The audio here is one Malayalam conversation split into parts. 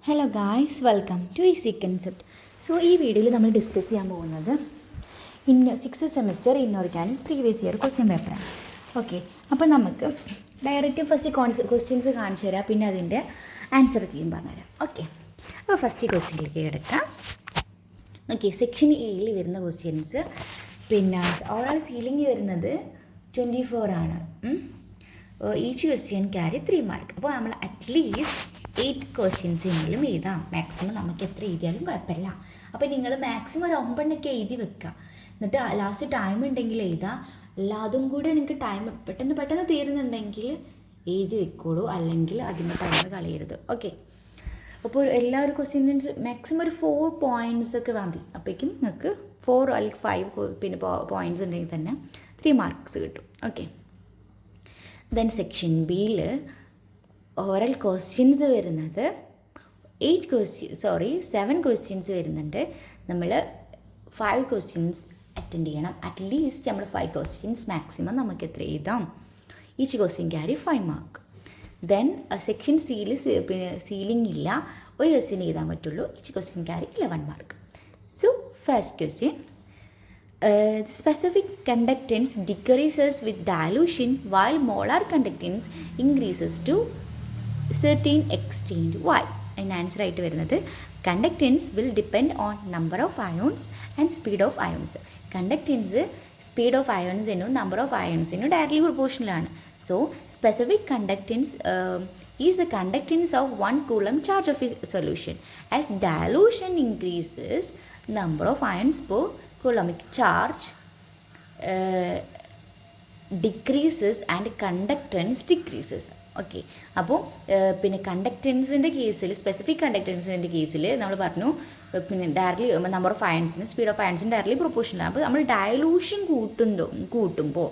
Hello guys, welcome to easy concept. So ഈ വീഡിയോയിൽ നമ്മൾ ഡിസ്കസ് ചെയ്യാൻ പോകുന്നത് six semester inorganic previous year question പേപ്പറാണ്. ഓക്കെ, അപ്പോൾ നമുക്ക് ഡയറക്റ്റ് ഫസ്റ്റ് ക്വസ്റ്റ്യൻസ് കാണിച്ചു തരാം, പിന്നെ അതിൻ്റെ ആൻസർ കീയും പറഞ്ഞുതരാം. ഓക്കെ, അപ്പോൾ ഫസ്റ്റ് ക്വസ്റ്റ്യനിലേക്ക് കിടക്കാം. ഓക്കെ, സെക്ഷൻ എയിൽ വരുന്ന ക്വസ്റ്റ്യൻസ്, പിന്നെ ഓവറോൾ സീലിംഗ് വരുന്നത് 24 ആണ്. Each question carry 3 mark. അപ്പോൾ നമ്മൾ അറ്റ്ലീസ്റ്റ് 8 ക്വസ്റ്റ്യൻസ് എങ്കിലും എഴുതാം. മാക്സിമം നമുക്ക് എത്ര എഴുതിയാലും കുഴപ്പമില്ല. അപ്പോൾ നിങ്ങൾ മാക്സിമം ഒരു 9 എഴുതി വെക്കുക. എന്നിട്ട് ലാസ്റ്റ് ടൈം ഉണ്ടെങ്കിൽ എഴുതാം. എല്ലാതും കൂടെ നിങ്ങൾക്ക് ടൈം പെട്ടെന്ന് തീരുന്നുണ്ടെങ്കിൽ എഴുതി വെക്കോളൂ, അല്ലെങ്കിൽ അതിൻ്റെ ടൈം കളയരുത്. ഓക്കെ, അപ്പോൾ എല്ലാവരും ക്വസ്റ്റ്യൻസ് മാക്സിമം ഒരു 4 പോയിൻറ്റ്സ് ഒക്കെ മതി. അപ്പോഴേക്കും നിങ്ങൾക്ക് 4 അല്ലെങ്കിൽ 5 പിന്നെ പോയിൻറ്റ്സ് ഉണ്ടെങ്കിൽ തന്നെ 3 മാർക്സ് കിട്ടും. ഓക്കെ, ദെൻ സെക്ഷൻ ബിയിൽ ഓറൽ ക്വസ്റ്റ്യൻസ് വരുന്നത് 7 ക്വസ്റ്റ്യൻസ് വരുന്നുണ്ട്. നമ്മൾ 5 ക്വസ്റ്റ്യൻസ് അറ്റൻഡ് ചെയ്യണം. അറ്റ്ലീസ്റ്റ് നമ്മൾ 5 ക്വസ്റ്റ്യൻസ് മാക്സിമം നമുക്ക് എത്ര എഴുതാം? Each question carry 5 mark. Then section സിയിൽ പിന്നെ സീലിംഗ് ഇല്ല, ഒരു ക്വസ്റ്റ്യൻ എഴുതാൻ പറ്റുള്ളൂ. Each question carry 11 mark. So first question, specific conductance decreases with dilution while molar conductance increases to certain extent. Why? അതിന് ആൻസർ ആയിട്ട് വരുന്നത് conductance will depend on number of ions and speed of ions. Conductance speed of അയോൺസിനും നമ്പർ ഓഫ് അയോൺസിനും ഡയറക്ട്ലി പ്രൊപ്പോർഷണലാണ്. So specific conductance is the conductance of 1 coulomb charge of a solution. As dilution increases, number of ions per coulombic charge decreases and conductance decreases. Okay, അപ്പോൾ പിന്നെ കണ്ടക്റ്റൻസിൻ്റെ കേസിൽ, സ്പെസിഫിക് കണ്ടക്റ്റൻസിൻ്റെ കേസിൽ നമ്മൾ പറഞ്ഞു പിന്നെ ഡയറക്ട്ലി നമ്പർ ഓഫ് അയൺസിന് സ്പീഡ് ഓഫ് അയൺസിന് ഡയറക്ട്ലി പ്രൊപ്പോർഷനാണ്. അപ്പോൾ നമ്മൾ ഡയലൂഷൻ കൂട്ടുമ്പോൾ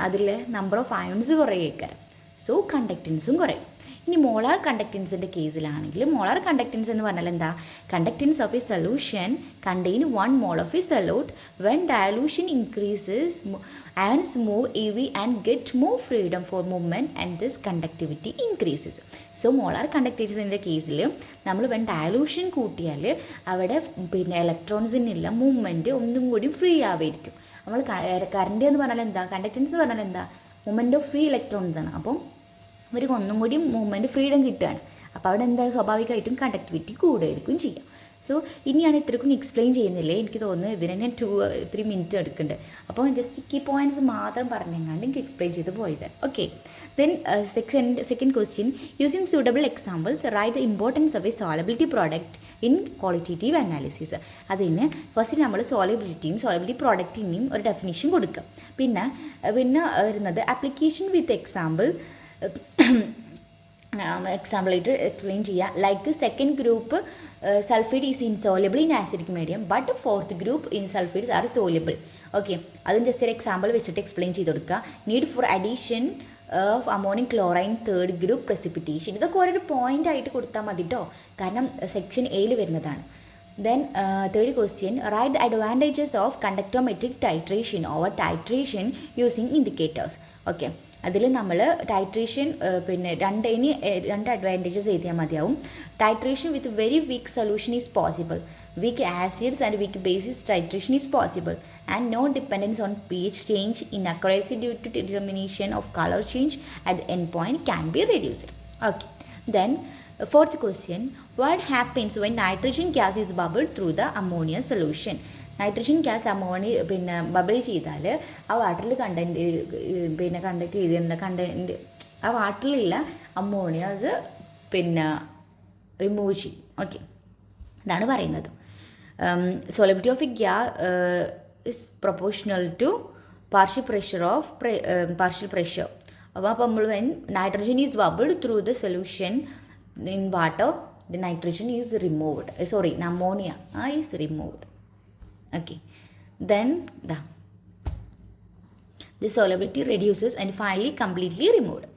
അതിൽ നമ്പർ ഓഫ് അയൺസ് കുറയേക്കാരം. സോ കണ്ടക്റ്റൻസും കുറയും. ഇനി മോളാർ കണ്ടക്റ്റൻസിൻ്റെ കേസിലാണെങ്കിൽ, മോളാർ കണ്ടക്റ്റൻസ് എന്ന് പറഞ്ഞാൽ എന്താ? Conductance of a solution contain 1 mol of a solute. When dilution increases, ions move away and get more freedom for movement and this conductivity increases. So molar കണ്ടക്റ്റൻസിൻ്റെ കേസിൽ നമ്മൾ വെൻ ഡയലൂഷൻ കൂട്ടിയാൽ അവിടെ പിന്നെ ഇലക്ട്രോൺസിനുള്ള മൂവ്മെൻറ്റ് ഒന്നും കൂടി ഫ്രീ ആവായിരിക്കും. നമ്മൾ കറണ്ട് എന്ന് പറഞ്ഞാൽ എന്താ? കണ്ടക്റ്റൻസ് എന്ന് പറഞ്ഞാൽ എന്താ? മൂവ്മെൻറ്റ് ഓഫ് ഫ്രീ ഇലക്ട്രോൺസ് ആണ്. അപ്പം അവർക്ക് ഒന്നും കൂടി മൂവ്മെൻറ്റ് ഫ്രീഡം കിട്ടുകയാണ്. അപ്പോൾ അവിടെ എന്താ, സ്വാഭാവികമായിട്ടും കണ്ടക്ടിവിറ്റി കൂടുകയായിരിക്കും ചെയ്യുക. സോ ഇനി ഞാൻ ഇത്രയ്ക്കും എക്സ്പ്ലെയിൻ ചെയ്യുന്നില്ലേ, എനിക്ക് തോന്നുന്നു ഇതിനെ ഞാൻ 2-3 മിനിറ്റ് എടുക്കുന്നുണ്ട്. അപ്പോൾ ജസ്റ്റ് കീ പോയിൻറ്റ്സ് മാത്രം പറഞ്ഞെങ്ങാണ്ട് എനിക്ക് എക്സ്പ്ലെയിൻ ചെയ്ത് പോയത്. Okay, then second question, using suitable examples write the importance of a solubility product in qualitative analysis. അതിന് ഫസ്റ്റ് നമ്മൾ സോളിബിലിറ്റി പ്രോഡക്റ്റിനെയും ഒരു ഡെഫിനിഷൻ കൊടുക്കുക. പിന്നെ വരുന്നത് ആപ്ലിക്കേഷൻ വിത്ത് എക്സാമ്പിളായിട്ട് എക്സ്പ്ലെയിൻ ചെയ്യുക. Like second group sulphide is insoluble in acidic medium but fourth group in sulphides are soluble. Okay, അതും ജസ്റ്റ് ഒരു എക്സാമ്പിൾ വെച്ചിട്ട് എക്സ്പ്ലെയിൻ ചെയ്ത് കൊടുക്കുക. Need for addition of ammonium chlorine third group precipitation. ഇതൊക്കെ ഓരോ പോയിൻ്റ് ആയിട്ട് കൊടുത്താൽ മതി കേട്ടോ, കാരണം സെക്ഷൻ എയിൽ വരുന്നതാണ്. Then third question, write the advantages of conductometric titration over titration using indicators. Okay, അതിൽ നമ്മൾ ടൈട്രേഷൻ പിന്നെ രണ്ട് അഡ്വാൻറ്റേജസ് എഴുതിയാൽ മതിയാവും. Titration with very weak solution is possible. Weak acids and weak bases titration is possible and no dependence on pH change in accuracy due to determination of colour change at the end point can be reduced. Okay, then fourth question, what happens when nitrogen gas is bubbled through the ammonia solution? Nitrogen gas പിന്നെ ബബിൾ ചെയ്താൽ ആ വാട്ടറിൽ കണ്ടക്ട് ചെയ്തിരുന്ന കണ്ടൻറ്റ് ആ വാട്ടറിലുള്ള അമ്മോണിയാസ് പിന്നെ റിമൂവ് ചെയ്യും. ഓക്കെ, ഇതാണ് പറയുന്നത്. Solubility of a gas is proportional to partial pressure. അപ്പോൾ നമ്മൾ when nitrogen is bubbled through the solution in water, the nitrogen is removed. Ammonia is removed. Okay, then the solubility reduces and finally completely removed.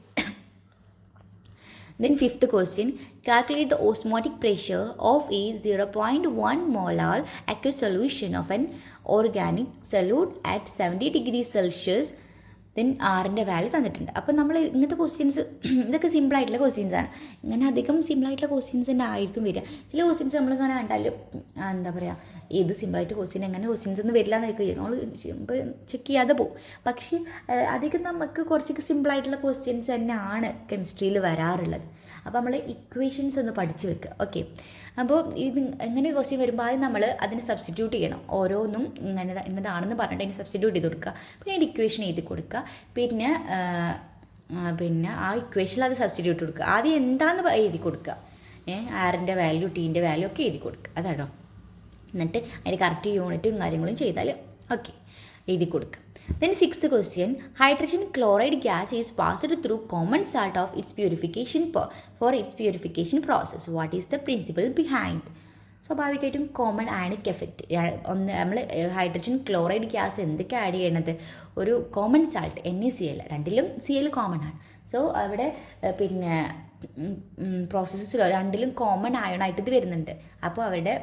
Then fifth question, calculate the osmotic pressure of a 0.1 molar aqueous solution of an organic solute at 70 degrees Celsius then ആറിൻ്റെ വാല്യൂ തന്നിട്ടുണ്ട്. അപ്പോൾ നമ്മൾ ഇങ്ങനത്തെ ക്വസ്റ്റ്യൻസ് ഇതൊക്കെ സിമ്പിളായിട്ടുള്ള ക്വസ്റ്റ്യൻസാണ്. ഇങ്ങനെ അധികം സിമ്പിളായിട്ടുള്ള ക്വസ്റ്റ്യൻസ് തന്നെ ആയിരിക്കും വരിക. ചില ക്വസ്റ്റ്യൻസ് നമ്മളിങ്ങനെ കണ്ടാൽ എന്താ പറയുക, ഏത് സിമ്പിളായിട്ട് ക്വസ്റ്റ്യൻ എങ്ങനെ ക്വസ്റ്റ്യൻസ് ഒന്നും വരില്ല എന്ന് വെക്കുക, നമ്മൾ ചെക്ക് ചെയ്യാതെ പോകും. പക്ഷേ അധികം നമുക്ക് കുറച്ചൊക്കെ സിമ്പിളായിട്ടുള്ള ക്വസ്റ്റ്യൻസ് തന്നെയാണ് കെമിസ്ട്രിയിൽ വരാറുള്ളത്. അപ്പോൾ നമ്മൾ ഇക്വേഷൻസ് ഒന്ന് പഠിച്ച് വെക്കുക. ഓക്കെ, അപ്പോൾ ഇത് എങ്ങനെ ക്വസ്റ്റ്യൻ വരുമ്പോൾ ആദ്യം നമ്മൾ അതിനെ സബ്സ്റ്റിറ്റ്യൂട്ട് ചെയ്യണം. ഓരോന്നും ഇന്നതാണെന്ന് പറഞ്ഞിട്ട് അതിന് സബ്സ്റ്റിറ്റ്യൂട്ട് ചെയ്ത് കൊടുക്കുക. പിന്നെ അതിൻ്റെ ഇക്വേഷൻ എഴുതി കൊടുക്കുക. പിന്നെ ആ ഇക്വേഷനിൽ അത് സബ്സ്റ്റിറ്റ്യൂട്ട് കൊടുക്കുക. ആദ്യം എന്താണെന്ന് എഴുതി കൊടുക്കുക. ആറിൻ്റെ വാല്യൂ ടീൻ്റെ വാല്യൂ ഒക്കെ എഴുതി കൊടുക്കുക. അതാണോ. എന്നിട്ട് അതിൻ്റെ കറക്റ്റ് യൂണിറ്റും കാര്യങ്ങളും ചെയ്താൽ ഓക്കെ എഴുതി കൊടുക്കുക. Then sixth question, hydrogen chloride gas is passed through common salt of its purification for its purification process. What is the principle behind? സ്വാഭാവികമായിട്ടും കോമൺ അയണിക് എഫക്റ്റ്. നമ്മൾ ഹൈഡ്രജൻ ക്ലോറൈഡ് ഗ്യാസ് എന്തൊക്കെ ആഡ് ചെയ്യണത്, ഒരു കോമൺ സാൾട്ട് NaCl, രണ്ടിലും Cl കോമൺ ആണ്. സോ അവിടെ പിന്നെ പ്രോസസ്സസിൽ രണ്ടിലും കോമൺ അയണായിട്ട് ഇത് വരുന്നുണ്ട്. അപ്പോൾ അവരുടെ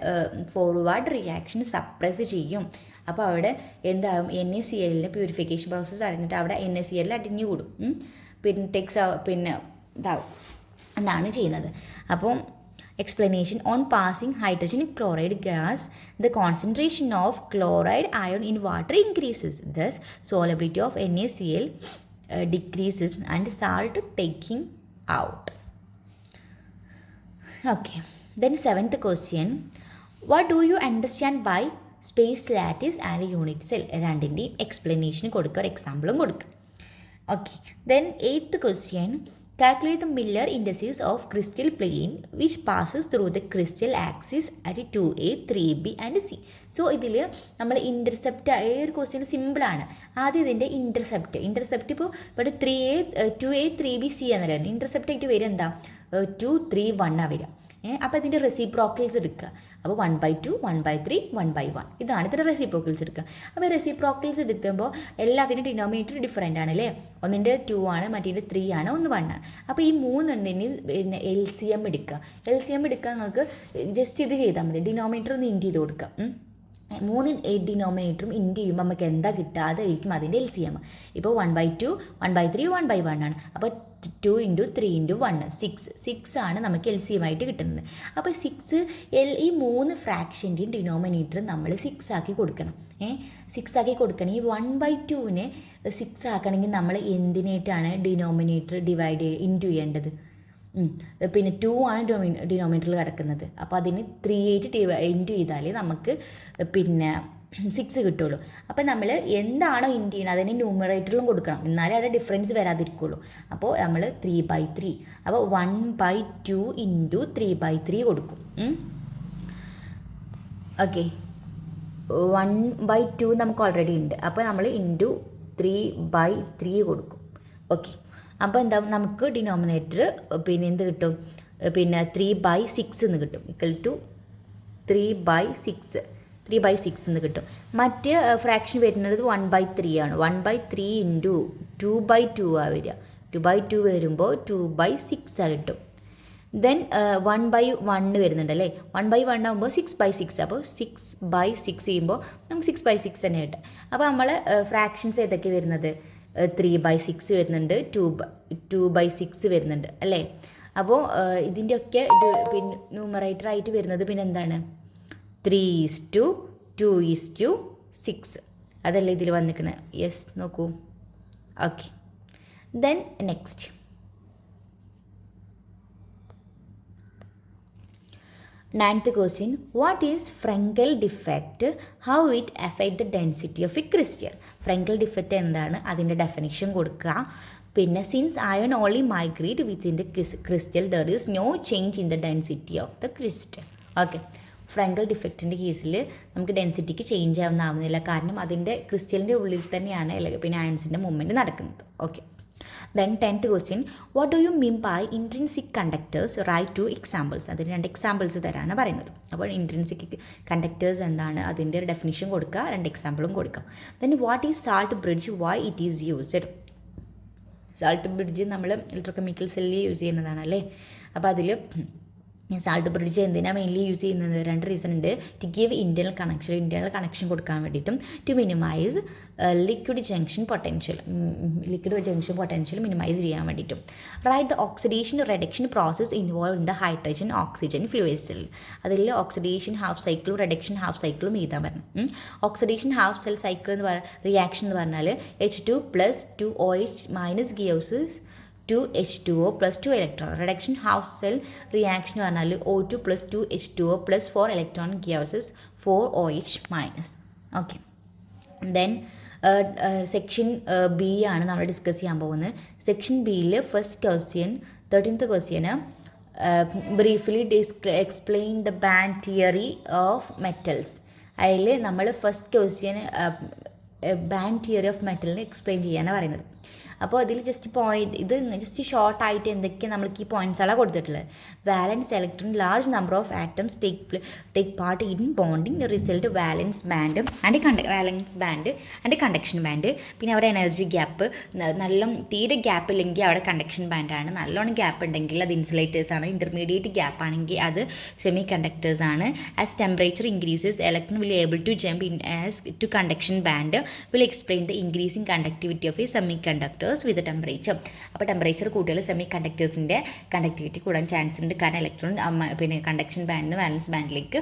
ഫോർവേഡ് റിയാക്ഷൻ സപ്രസ് ചെയ്യും. അപ്പോൾ അവിടെ എന്താകും, NaClൻ്റെ പ്യൂരിഫിക്കേഷൻ പ്രോസസ്സ് അടഞ്ഞിട്ട് അവിടെ NaCl അടിഞ്ഞു കൂടും. പിന്നെ ഇതാവും എന്നാണ് ചെയ്യുന്നത്. അപ്പം explanation, on passing hydrogen chloride gas, the concentration of chloride ion in water increases. Thus, solubility of NaCl decreases and salt taking out. Okay. Then seventh question, what do you understand by space lattice and unit cell? രണ്ടിൻ്റെയും explanation കൊടുക്കുക, ഒരു എക്സാമ്പിളും കൊടുക്കുക. Okay. Then eighth question, calculate the Miller indices of crystal plane which passes through the crystal axis at 2a, 3b and c. So ഇതിൽ നമ്മൾ ഇൻ്റർസെപ്റ്റ് ഒരു ക്വസ്റ്റ്യൻ സിമ്പിളാണ്. ആദ്യം ഇതിൻ്റെ ഇൻ്റർസെപ്റ്റ് ഇപ്പോൾ ഇവിടെ 2a 3b c എന്നല്ല, ഇൻ്റർസെപ്റ്റ് ആയിട്ട് വരിക എന്താ 2 3 1 വരിക. അപ്പോൾ ഇതിൻ്റെ റെസിപ്രോക്കൽസ് എടുക്കുക. അപ്പോൾ 1/2 1/3 1/1 ഇതാണ് ഇതിൻ്റെ റെസിപ്രോക്കൽസ് എടുക്കുക. അപ്പോൾ റെസിപ്രോക്കൽസ് എടുക്കുമ്പോൾ എല്ലാത്തിൻ്റെ ഡിനോമിനേറ്റർ ഡിഫറെൻ്റ് ആണ് അല്ലേ. ഒന്നിൻ്റെ 2 ആണ്, മറ്റേതിൻ്റെ 3 ആണ്, ഒന്ന് 1 ആണ്. അപ്പോൾ ഈ മൂന്നെണ്ണിന് പിന്നെ LCM എടുക്കുക. LCM എടുക്കാൻ നിങ്ങൾക്ക് ജസ്റ്റ് ഇത് ചെയ്താൽ മതി, ഡിനോമിനേറ്റർ ഒന്ന് ഇൻറ്റ് ചെയ്ത് കൊടുക്കുക. മൂന്ന് ഡിനോമിനേറ്ററും ഇൻറ്റ് ചെയ്യുമ്പോൾ നമുക്ക് എന്താ കിട്ടാതെ ആയിരിക്കും അതിൻ്റെ LCM. ഇപ്പോൾ 1/2 1/3 1/1 ആണ്. അപ്പോൾ 2 × 3 × 1 6 ആണ് നമുക്ക് LCM ആയിട്ട് കിട്ടുന്നത്. അപ്പോൾ 6 ഈ മൂന്ന് ഫ്രാക്ഷൻ്റെയും ഡിനോമിനേറ്റർ നമ്മൾ 6 ആക്കി കൊടുക്കണം. 6 ആക്കി കൊടുക്കണം. ഈ 1/2നെ 6 ആക്കണമെങ്കിൽ നമ്മൾ എന്തിനായിട്ടാണ് ഡിനോമിനേറ്റർ ഇൻറ്റു ചെയ്യേണ്ടത്? പിന്നെ 2 ആണ് ഡിനോമിനേറ്ററിൽ കിടക്കുന്നത്. അപ്പോൾ അതിന് 3 ആയിട്ട് ഇൻറ്റു ചെയ്താൽ നമുക്ക് പിന്നെ 6 കിട്ടുള്ളൂ. അപ്പോൾ നമ്മൾ എന്താണോ ഇൻറ്റു ചെയ്യണം അതിന് ന്യൂമറേറ്ററിലും കൊടുക്കണം, എന്നാലേ അവിടെ ഡിഫറൻസ് വരാതിരിക്കുള്ളൂ. അപ്പോൾ നമ്മൾ 3/3, അപ്പോൾ 1/2 × 3/3 കൊടുക്കും. ഓക്കെ, 1/2 നമുക്ക് ഓൾറെഡി ഉണ്ട്, അപ്പോൾ നമ്മൾ ഇൻറ്റു 3/3 കൊടുക്കും. ഓക്കെ, അപ്പോൾ എന്താ നമുക്ക് ഡിനോമിനേറ്റർ പിന്നെ എന്ത് കിട്ടും, പിന്നെ 3/6 എന്ന് കിട്ടും, ഇക്വൽ ടു 3/6 എന്ന് കിട്ടും. മറ്റ് ഫ്രാക്ഷൻ വരുന്നത് 1/3 ആണ്. 1/3 × 2/2 ആ വരിക. 2/2 വരുമ്പോൾ 2/6 കിട്ടും. ദെൻ 1/1 വരുന്നുണ്ട് അല്ലേ. 1/1 ആകുമ്പോൾ 6/6, അപ്പോൾ 6/6 ചെയ്യുമ്പോൾ നമുക്ക് 6/6 തന്നെ കിട്ടും. അപ്പോൾ നമ്മൾ ഫ്രാക്ഷൻസ് ഏതൊക്കെ വരുന്നത്, 3/6 വരുന്നുണ്ട്, 2/6 വരുന്നുണ്ട് അല്ലേ. അപ്പോൾ ഇതിൻ്റെയൊക്കെ പിന്നെ ന്യൂമറേറ്റർ ആയിട്ട് വരുന്നത് പിന്നെ എന്താണ്, 3:2:6 അതല്ലേ ഇതിൽ വന്നിരിക്കുന്നത്. യെസ്, നോക്കൂ. Okay, then next ninth question, what is Frenkel defect, how it affect the density of a crystal? Frenkel defect എന്താണ്, അതിൻ്റെ ഡെഫിനിഷൻ കൊടുക്കുക. പിന്നെ since ion only migrate within the crystal, there is no change in the density of the crystal. Okay, Frenkel ഡിഫക്റ്റിൻ്റെ കേസിൽ നമുക്ക് ഡെൻസിറ്റിക്ക് ചേഞ്ച് ആവുന്നില്ല, കാരണം അതിൻ്റെ ക്രിസ്റ്റലിൻ്റെ ഉള്ളിൽ തന്നെയാണ് പിന്നെ അയൺസിൻ്റെ മൂവ്മെൻറ്റ് നടക്കുന്നത്. Okay, then 10th question, what do you mean by intrinsic conductors? Write 2 examples. അതിന് 2 എക്സാമ്പിൾസ് തരാനാണ് പറയുന്നത്. അപ്പോൾ ഇൻട്രിൻസിക് കണ്ടക്ടേഴ്സ് എന്താണ്, അതിൻ്റെ ഒരു ഡെഫിനിഷൻ കൊടുക്കുക, 2 എക്സാമ്പിളും കൊടുക്കുക. then what is salt bridge, why it is used? Salt bridge നമ്മൾ ഇലക്ട്രോകെമിക്കൽസിൽ യൂസ് ചെയ്യുന്നതാണ് അല്ലേ. അപ്പോൾ അതിൽ സാൾട്ട് ബ്രിഡ്ജ് എന്തിനാണ് മെയിൻലി യൂസ് ചെയ്യുന്നത്? രണ്ട് റീസൺ ഉണ്ട്. ടു ഗിവ് ഇൻറ്റേർണൽ കണക്ഷൻ കൊടുക്കാൻ വേണ്ടിയിട്ടും to minimise liquid junction potential minimise ചെയ്യാൻ വേണ്ടിയിട്ടും. Right the oxidation reduction process involve in the hydrogen oxygen ഫ്ലൂയിഡ്സിൽ. അതിൽ ഓക്സിഡേഷൻ ഹാഫ് സൈക്കിളും റിഡക്ഷൻ ഹാഫ് സൈക്കിളും എഴുതാൻ പറഞ്ഞു. ഓക്സിഡേഷൻ ഹാഫ് സെൽ സൈക്കിൾ എന്ന് റിയാക്ഷൻ എന്ന് പറഞ്ഞാൽ H2+2OH- gives 2H2O plus 2 electron. Reduction half cell reaction പറഞ്ഞാൽ O2 plus 2H2O plus 4 electron gives 4OH minus. Okay. Then section B ആണ് നമ്മൾ ഡിസ്കസ് ചെയ്യാൻ പോകുന്നത്. സെക്ഷൻ ബിയിൽ ഫസ്റ്റ് ക്വസ്റ്റ്യൻ 13th ക്വസ്റ്റ്യന് briefly explain the band theory of metals. അതിൽ നമ്മൾ ഫസ്റ്റ് ക്വസ്റ്റ്യന് ബാൻഡ് തിയറി ഓഫ് മെറ്റലിനെ എക്സ്പ്ലെയിൻ ചെയ്യാനാണ് പറയുന്നത്. അപ്പോൾ അതിൽ ജസ്റ്റ് പോയിന്റ് ഇത് ജസ്റ്റ് ഷോർട്ടായിട്ട് എന്തൊക്കെയാണ് നമ്മൾക്ക് ഈ പോയിൻറ്റ്സാണ് കൊടുത്തിട്ടുള്ളത്. വാലൻസ് electron large number of atoms take part in bonding result വാലൻസ് band and conduction band. പിന്നെ അവിടെ എനർജി ഗ്യാപ്പ് നല്ല തീരെ ഗ്യാപ്പ് ഇല്ലെങ്കിൽ അവിടെ കണ്ടക്ഷൻ ബാൻഡാണ്. നല്ലോണം ഗ്യാപ്പ് ഉണ്ടെങ്കിൽ അത് ഇൻസുലേറ്റേഴ്സാണ്. ഇൻ്റർമീഡിയറ്റ് ഗ്യാപ്പ് ആണെങ്കിൽ അത് സെമി കണ്ടക്ടേഴ്സാണ്. As temperature increases electron will able to jump in as to conduction band will explain the increasing conductivity of a semiconductor with temperature. അപ്പോൾ ടെമ്പറേച്ചർ കൂട്ടിയാൽ സെമി കണ്ടക്ടേഴ്സിൻ്റെ കണ്ടക്ടിവിറ്റി കൂടാൻ ചാൻസ് ഉണ്ട്. കാരണം ഇലക്ട്രോൺ പിന്നെ കണ്ടക്ഷൻ ബാൻഡിൽ നിന്ന് വാലൻസ് ബാൻഡിലേക്ക്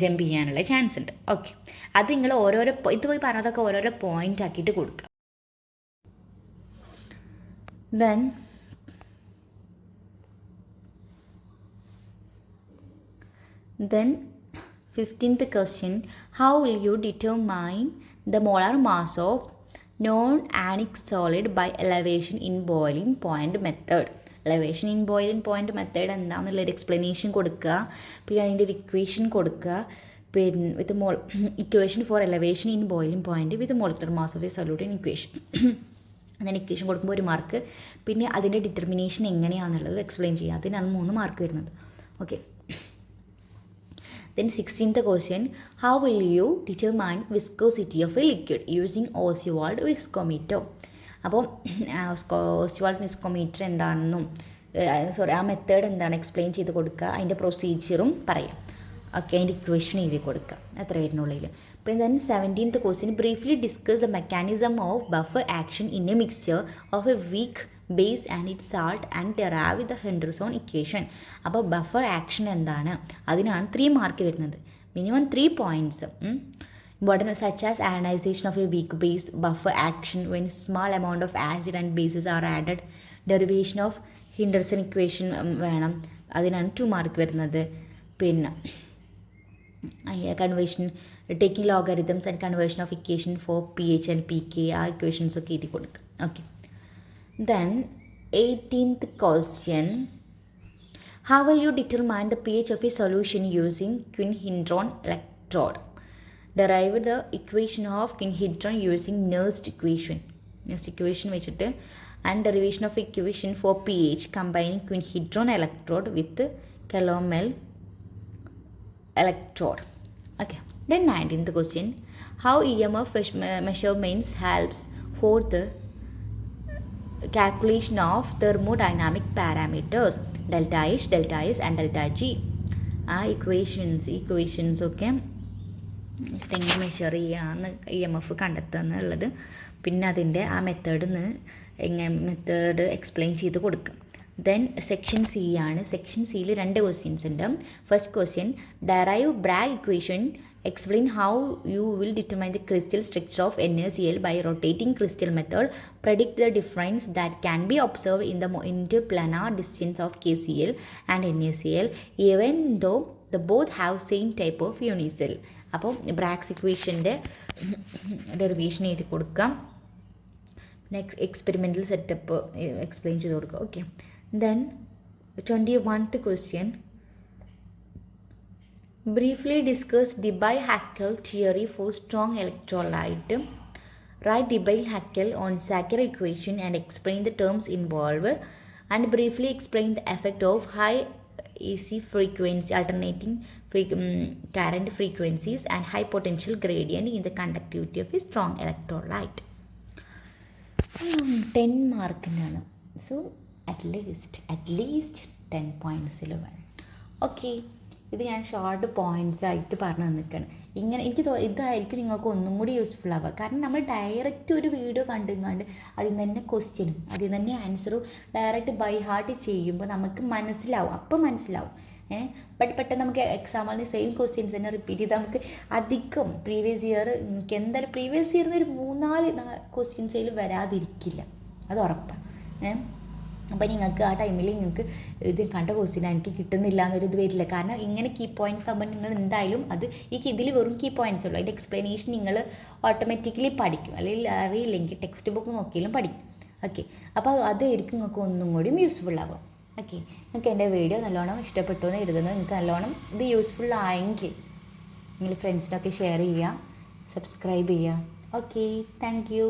ജമ്പ് ചെയ്യാനുള്ള ചാൻസ് ഉണ്ട്. ഓക്കെ, അത് നിങ്ങൾ ഓരോരോ ഇത് പോയി പറഞ്ഞതൊക്കെ ഓരോരോ പോയിന്റ് ആക്കിയിട്ട് കൊടുക്കുക. Then 15th question, how will you determine the molar mass of non-ionic solid by elevation in boiling point method? elevation in boiling point method എന്താണെന്നുള്ളൊരു എക്സ്പ്ലനേഷൻ കൊടുക്കുക. പിന്നെ അതിൻ്റെ ഒരു ഇക്വേഷൻ കൊടുക്കുക. പിന്നെ with equation for elevation in boiling point with molecular mass of a solute in equation. അങ്ങനെ ഇക്വേഷൻ കൊടുക്കുമ്പോൾ ഒരു മാർക്ക്. പിന്നെ അതിൻ്റെ ഡിറ്റർമിനേഷൻ എങ്ങനെയാണെന്നുള്ളത് എക്സ്പ്ലെയിൻ ചെയ്യുക. അതിനാണ് 3 മാർക്ക് വരുന്നത്. Okay. Then 16th question, how will you determine viscosity of a liquid using Oswald viscometer? അപ്പോൾ ഓസ്വാൾഡ് വിസ്കോമീറ്റർ എന്താണെന്നും ആ മെത്തേഡ് എന്താണ് എക്സ്പ്ലെയിൻ ചെയ്ത് കൊടുക്കുക. അതിൻ്റെ പ്രൊസീജിയറും പറയാം. ഓക്കെ, അതിൻ്റെ ഇക്വേഷൻ എഴുതി കൊടുക്കുക. അത്ര വരുന്നുള്ളിൽ. പിന്നെ then 17th question, briefly discuss the mechanism of buffer action in a mixture of a weak base and its salt and derive the Henderson equation. അപ്പോൾ ബഫർ ആക്ഷൻ എന്താണ്, അതിനാണ് 3 മാർക്ക് വരുന്നത്. Minimum 3 points. Important such as ionization of a weak base, buffer action when small amount of acid and bases are added, derivation of Henderson equation വേണം, അതിനാണ് 2 മാർക്ക് വരുന്നത്. പിന്നെ conversion taking logarithms and conversion of equation for pH and pK, ആ ഇക്വേഷൻസ് ഒക്കെ എഴുതി കൊടുക്കുക. Okay. Then 18th question, how will you determine the pH of a solution using quinhydron electrode? Derive the equation of quinhydron using Nernst equation. Nernst equation വെച്ചിട്ട് and derivation of equation for pH combining quinhydron electrode with calomel electrode. Okay. Then 19th question, how EMF measurements helps for the calculation of thermodynamic parameters delta H, delta S and delta G. ആ ഇക്വേഷൻസ് ഒക്കെ എങ്ങനെ മെഷർ ചെയ്യാമെന്ന് EMF കണ്ടെത്തുക എന്നുള്ളത്. പിന്നെ അതിൻ്റെ ആ മെത്തേഡ് എക്സ്പ്ലെയിൻ ചെയ്ത് കൊടുക്കുക. ദെൻ സെക്ഷൻ സി ആണ്. സെക്ഷൻ സിയിൽ 2 ക്വസ്റ്റ്യൻസ് ഉണ്ട്. First question, derive Bragg equation, explain how you will determine the crystal structure of NaCl by rotating crystal method, predict the difference that can be observed in the interplanar distance of KCl and NaCl even though the both have same type of unicell. അപ്പോൾ ബ്രാഗ്സ് ഇക്വേഷൻ്റെ ഡെറിവേഷൻ എഴുതി കൊടുക്കാം. നെക്സ്റ്റ് എക്സ്പെരിമെൻ്റൽ സെറ്റപ്പ് എക്സ്പ്ലെയിൻ ചെയ്ത് കൊടുക്കുക. Okay. Then 21th question, briefly discuss Debye-Hackel theory for strong electrolyte. Write Debye-Hackel on Sacher equation and explain the terms involved, and briefly explain the effect of high AC frequency alternating current frequencies and high potential gradient in the conductivity of a strong electrolyte. 10 മാർക്കിനാണ്. സോ at least 10 points വേണം. ഓക്കെ, ഇത് ഞാൻ ഷോർട്ട് പോയിൻറ്റ്സ് ആയിട്ട് പറഞ്ഞു തന്നിരിക്കുകയാണ്. ഇങ്ങനെ എനിക്ക് ഇതായിരിക്കും നിങ്ങൾക്ക് ഒന്നും കൂടി യൂസ്ഫുൾ ആവുക. കാരണം നമ്മൾ ഡയറക്റ്റ് ഒരു വീഡിയോ കണ്ടുങ്ങാണ്ട് അതിൽ നിന്ന് തന്നെ ക്വസ്റ്റ്യനും അതിൽ നിന്ന് തന്നെ ആൻസറും ഡയറക്റ്റ് ബൈ ഹാർട്ട് ചെയ്യുമ്പോൾ നമുക്ക് മനസ്സിലാവും, അപ്പം മനസ്സിലാവും. പെട്ടെന്ന് നമുക്ക് എക്സാമിന് സെയിം ക്വസ്റ്റ്യൻസ് തന്നെ റിപ്പീറ്റ് ചെയ്താൽ നമുക്ക് അധികം പ്രീവിയസ് ഇയർ എനിക്ക് എന്തായാലും പ്രീവിയസ് ഇയറിന് ഒരു 3-4 ക്വസ്റ്റ്യൻസിൽ വരാതിരിക്കില്ല, അത് ഉറപ്പാണ്. അപ്പോൾ നിങ്ങൾക്ക് ആ ടൈമിൽ നിങ്ങൾക്ക് ഇത് കണ്ട ക്വസ്റ്റ്യൻ എനിക്ക് കിട്ടുന്നില്ല എന്നൊരു ഇത് വരില്ല. കാരണം ഇങ്ങനെ കീ പോയിൻറ്റ്സ് ആകുമ്പോൾ നിങ്ങൾ എന്തായാലും അത് ഇതിൽ വെറും കീ പോയിൻറ്റ്സ് ഉള്ളൂ. അതിൻ്റെ എക്സ്പ്ലനേഷൻ നിങ്ങൾ ഓട്ടോമാറ്റിക്കലി പഠിക്കും, അല്ലെങ്കിൽ അറിയില്ലെങ്കിൽ ടെക്സ്റ്റ് ബുക്ക് നോക്കിയാലും പഠിക്കും. ഓക്കെ, അപ്പോൾ അതായിരിക്കും നിങ്ങൾക്ക് ഒന്നും കൂടിയും യൂസ്ഫുൾ ആകും. ഓക്കെ, നിങ്ങൾക്ക് എൻ്റെ വീഡിയോ നല്ലോണം ഇഷ്ടപ്പെട്ടു എന്ന് കരുതുന്നു. നിങ്ങൾക്ക് നല്ലോണം ഇത് യൂസ്ഫുൾ ആയെങ്കിൽ നിങ്ങൾ ഫ്രണ്ട്സിനൊക്കെ ഷെയർ ചെയ്യുക, സബ്സ്ക്രൈബ് ചെയ്യുക. Okay, thank you.